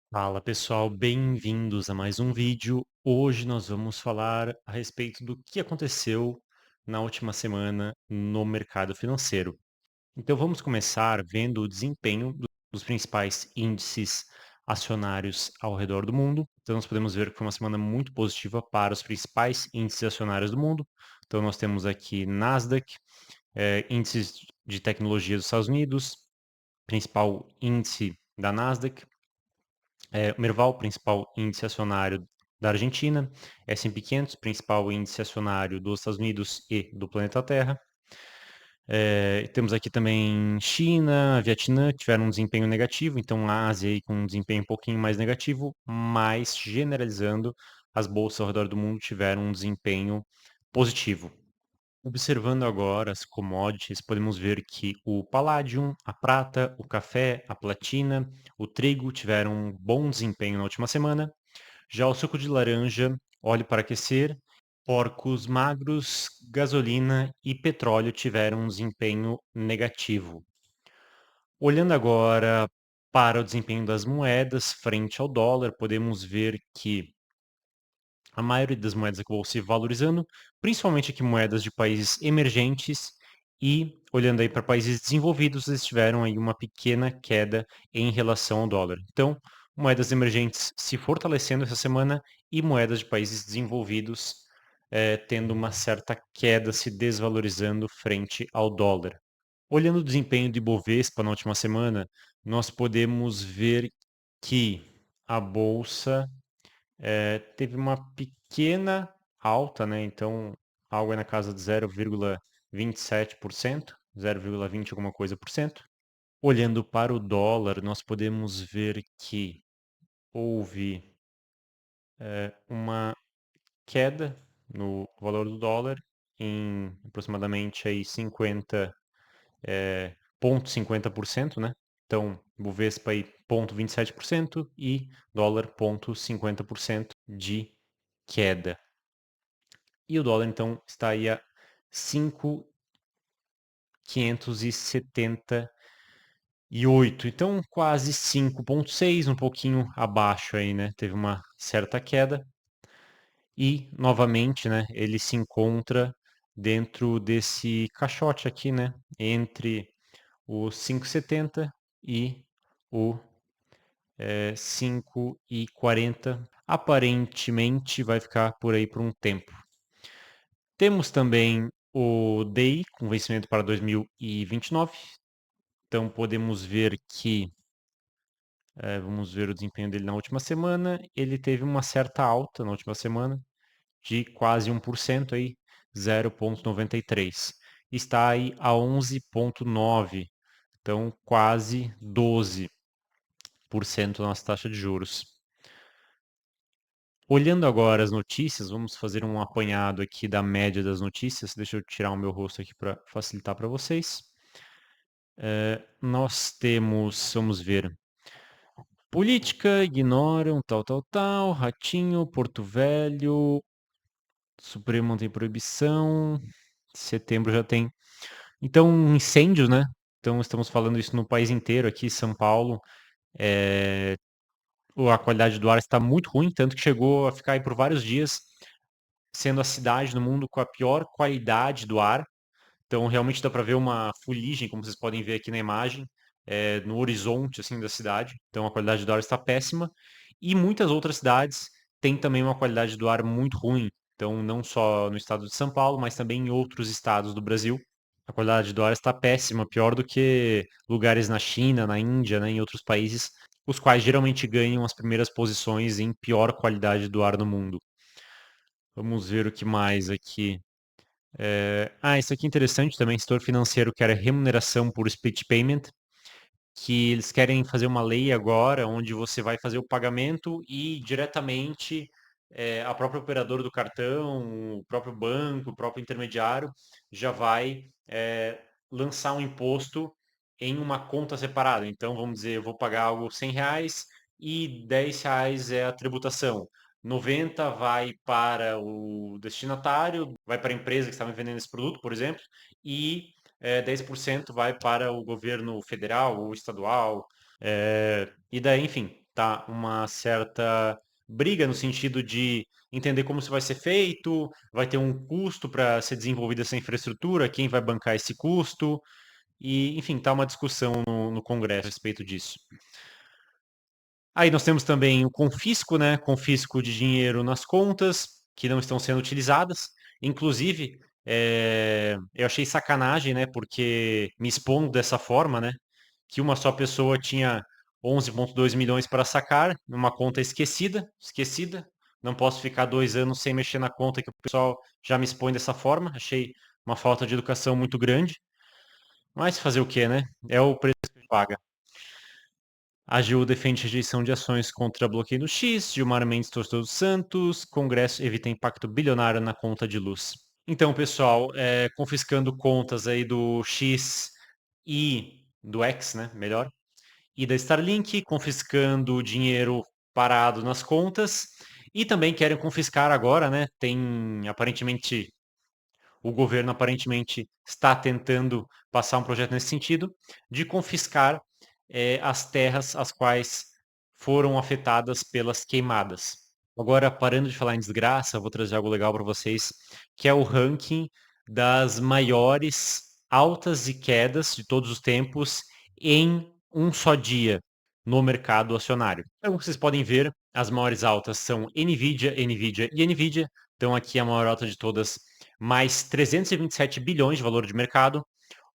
Fala pessoal, bem-vindos a mais um vídeo. Hoje nós vamos falar a respeito do que aconteceu na última semana no mercado financeiro. Então vamos começar vendo o desempenho dos principais índices acionários ao redor do mundo. Então nós podemos ver que foi uma semana muito positiva para os principais índices acionários do mundo. Então nós temos aqui Nasdaq, índices de tecnologia dos Estados Unidos, principal índice da Nasdaq, o Merval, principal índice acionário da Argentina, S&P 500, principal índice acionário dos Estados Unidos e do planeta Terra. Temos aqui também China, Vietnã, que tiveram um desempenho negativo, então a Ásia aí com um desempenho um pouquinho mais negativo, mas generalizando, as bolsas ao redor do mundo tiveram um desempenho positivo. Observando agora as commodities, podemos ver que o palladium, a prata, o café, a platina, o trigo tiveram um bom desempenho na última semana. Já o suco de laranja, óleo para aquecer, porcos magros, gasolina e petróleo tiveram um desempenho negativo. Olhando agora para o desempenho das moedas frente ao dólar, podemos ver que a maioria das moedas acabou se valorizando, principalmente aqui moedas de países emergentes e, olhando aí para países desenvolvidos, eles tiveram aí uma pequena queda em relação ao dólar. Então, moedas emergentes se fortalecendo essa semana e moedas de países desenvolvidos tendo uma certa queda, se desvalorizando frente ao dólar. Olhando o desempenho do Ibovespa na última semana, nós podemos ver que a bolsa teve uma pequena alta, né? Então, algo aí na casa de 0,27%, 0,20 alguma coisa por cento. Olhando para o dólar, nós podemos ver que houve uma queda no valor do dólar em aproximadamente aí 0,50%, né? Então, Bovespa aí 0,27% e dólar 0,50% de queda. E o dólar, então, está aí a 5.578. Então, quase 5,6, um pouquinho abaixo aí, né? Teve uma certa queda. E, novamente, né? Ele se encontra dentro desse caixote aqui, né? Entre o 5,70 e o 5,40. Aparentemente vai ficar por aí por um tempo. Temos também o DI com vencimento para 2029. Então podemos ver que, vamos ver o desempenho dele na última semana. Ele teve uma certa alta na última semana de quase 1% aí, 0,93. Está aí a 11,9, então quase 12% nossa taxa de juros. Olhando agora as notícias, vamos fazer um apanhado aqui da média das notícias. Deixa eu tirar o meu rosto aqui para facilitar para vocês. Nós temos, vamos ver, política, ignoram, tal, Ratinho, Porto Velho, Supremo não tem proibição, setembro já tem. Então, incêndios, né? Então, estamos falando isso no país inteiro, aqui, São Paulo. A qualidade do ar está muito ruim, tanto que chegou a ficar aí por vários dias sendo a cidade no mundo com a pior qualidade do ar. Então, realmente dá para ver uma fuligem, como vocês podem ver aqui na imagem, no horizonte assim da cidade. Então, a qualidade do ar está péssima. E muitas outras cidades têm também uma qualidade do ar muito ruim. Então, não só no estado de São Paulo, mas também em outros estados do Brasil. A qualidade do ar está péssima, pior do que lugares na China, na Índia, né, em outros países, os quais geralmente ganham as primeiras posições em pior qualidade do ar no mundo. Vamos ver o que mais aqui. Isso aqui é interessante também, setor financeiro quer remuneração por split payment, que eles querem fazer uma lei agora onde você vai fazer o pagamento e diretamente a própria operadora do cartão, o próprio banco, o próprio intermediário já vai lançar um imposto em uma conta separada. Então, vamos dizer, eu vou pagar algo R$ 100 e R$ 10 é a tributação. 90 vai para o destinatário, vai para a empresa que está me vendendo esse produto, por exemplo, e 10% vai para o governo federal ou estadual. E daí, enfim, tá uma certa briga no sentido de entender como isso vai ser feito, vai ter um custo para ser desenvolvida essa infraestrutura, quem vai bancar esse custo, e, enfim, tá uma discussão no Congresso a respeito disso. Aí nós temos também o confisco, né? Confisco de dinheiro nas contas que não estão sendo utilizadas. Inclusive, eu achei sacanagem, né? Porque me expondo dessa forma, né? Que uma só pessoa tinha 11,2 milhões para sacar numa conta esquecida. Não posso ficar 2 anos sem mexer na conta que o pessoal já me expõe dessa forma. Achei uma falta de educação muito grande. Mas fazer o quê, né? É o preço que a gente paga. A AGU defende rejeição de ações contra bloqueio do X, Gilmar Mendes Torcedor dos Santos, Congresso evita impacto bilionário na conta de luz. Então, pessoal, confiscando contas aí do X e do X, né, melhor, e da Starlink, confiscando dinheiro parado nas contas, e também querem confiscar agora, né, aparentemente, o governo aparentemente está tentando passar um projeto nesse sentido, de confiscar as terras as quais foram afetadas pelas queimadas. Agora, parando de falar em desgraça, vou trazer algo legal para vocês, que é o ranking das maiores altas e quedas de todos os tempos em um só dia no mercado acionário. Então, vocês podem ver, as maiores altas são Nvidia, Nvidia e Nvidia. Então, aqui a maior alta de todas, mais 327 bilhões de valor de mercado.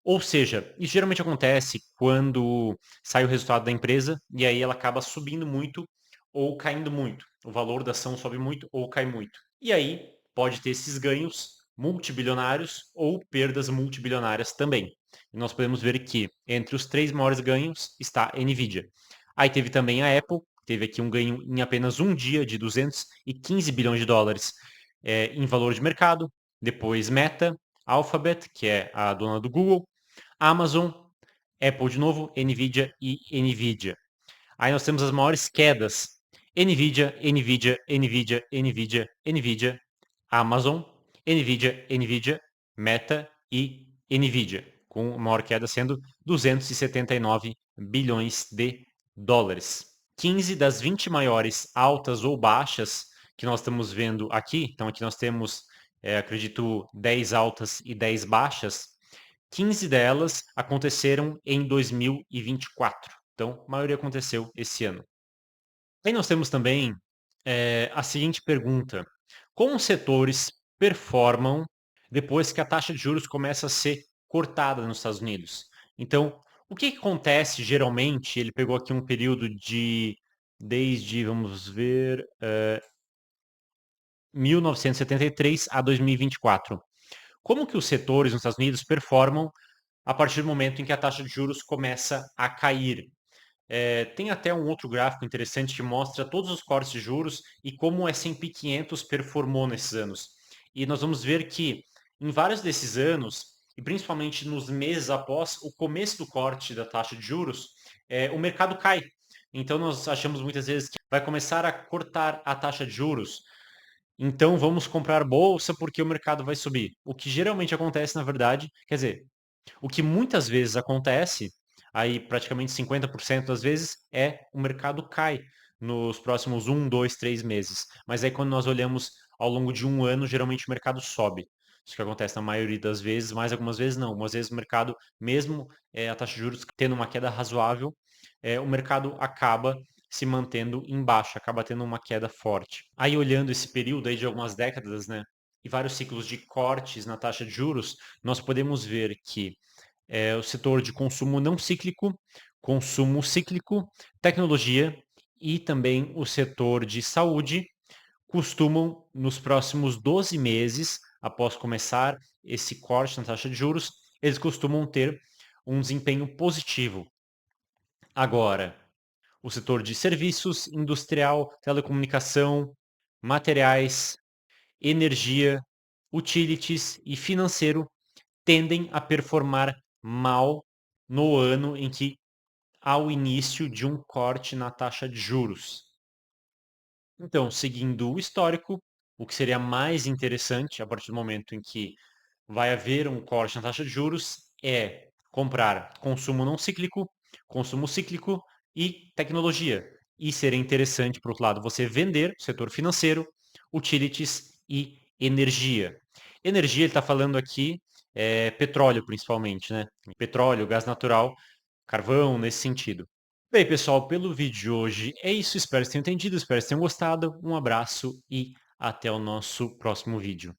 Ou seja, isso geralmente acontece quando sai o resultado da empresa e aí ela acaba subindo muito ou caindo muito. O valor da ação sobe muito ou cai muito. E aí pode ter esses ganhos multibilionários ou perdas multibilionárias também. E nós podemos ver que entre os três maiores ganhos está a Nvidia. Aí teve também a Apple, teve aqui um ganho em apenas um dia de 215 bilhões de dólares em valor de mercado. Depois Meta, Alphabet, que é a dona do Google, Amazon, Apple de novo, Nvidia e Nvidia. Aí nós temos as maiores quedas. Nvidia, Nvidia, Nvidia, Nvidia, Nvidia, Amazon, Nvidia, Nvidia, Meta e Nvidia, com a maior queda sendo 279 bilhões de dólares. 15 das 20 maiores altas ou baixas que nós estamos vendo aqui, então aqui nós temos, acredito, 10 altas e 10 baixas, 15 delas aconteceram em 2024. Então, a maioria aconteceu esse ano. Aí nós temos também a seguinte pergunta: como os setores performam depois que a taxa de juros começa a ser cortada nos Estados Unidos? Então, o que acontece geralmente? Ele pegou aqui um período desde, vamos ver, 1973 a 2024. Como que os setores nos Estados Unidos performam a partir do momento em que a taxa de juros começa a cair? Tem até um outro gráfico interessante que mostra todos os cortes de juros e como o S&P 500 performou nesses anos. E nós vamos ver que em vários desses anos, e principalmente nos meses após o começo do corte da taxa de juros, o mercado cai. Então nós achamos muitas vezes que vai começar a cortar a taxa de juros. Então vamos comprar bolsa porque o mercado vai subir. O que geralmente acontece, na verdade, quer dizer, o que muitas vezes acontece, aí praticamente 50% das vezes, é o mercado cai nos próximos 1, 2, 3 meses. Mas aí quando nós olhamos ao longo de um ano, geralmente o mercado sobe. Isso que acontece na maioria das vezes, mas algumas vezes não. Algumas vezes o mercado, mesmo a taxa de juros tendo uma queda razoável, o mercado acaba se mantendo em baixa, acaba tendo uma queda forte. Aí olhando esse período aí de algumas décadas, né, e vários ciclos de cortes na taxa de juros, nós podemos ver que o setor de consumo não cíclico, consumo cíclico, tecnologia e também o setor de saúde costumam, nos próximos 12 meses, após começar esse corte na taxa de juros, eles costumam ter um desempenho positivo. Agora, o setor de serviços, industrial, telecomunicação, materiais, energia, utilities e financeiro tendem a performar mal no ano em que há o início de um corte na taxa de juros. Então, seguindo o histórico, o que seria mais interessante a partir do momento em que vai haver um corte na taxa de juros é comprar consumo não cíclico, consumo cíclico e tecnologia. e seria interessante, por outro lado, você vender o setor financeiro, utilities e energia. Energia, ele está falando aqui, petróleo principalmente, né? Petróleo, gás natural, carvão, nesse sentido. Bem, pessoal, pelo vídeo de hoje é isso. Espero que tenham entendido, espero que tenham gostado. Um abraço e até o nosso próximo vídeo.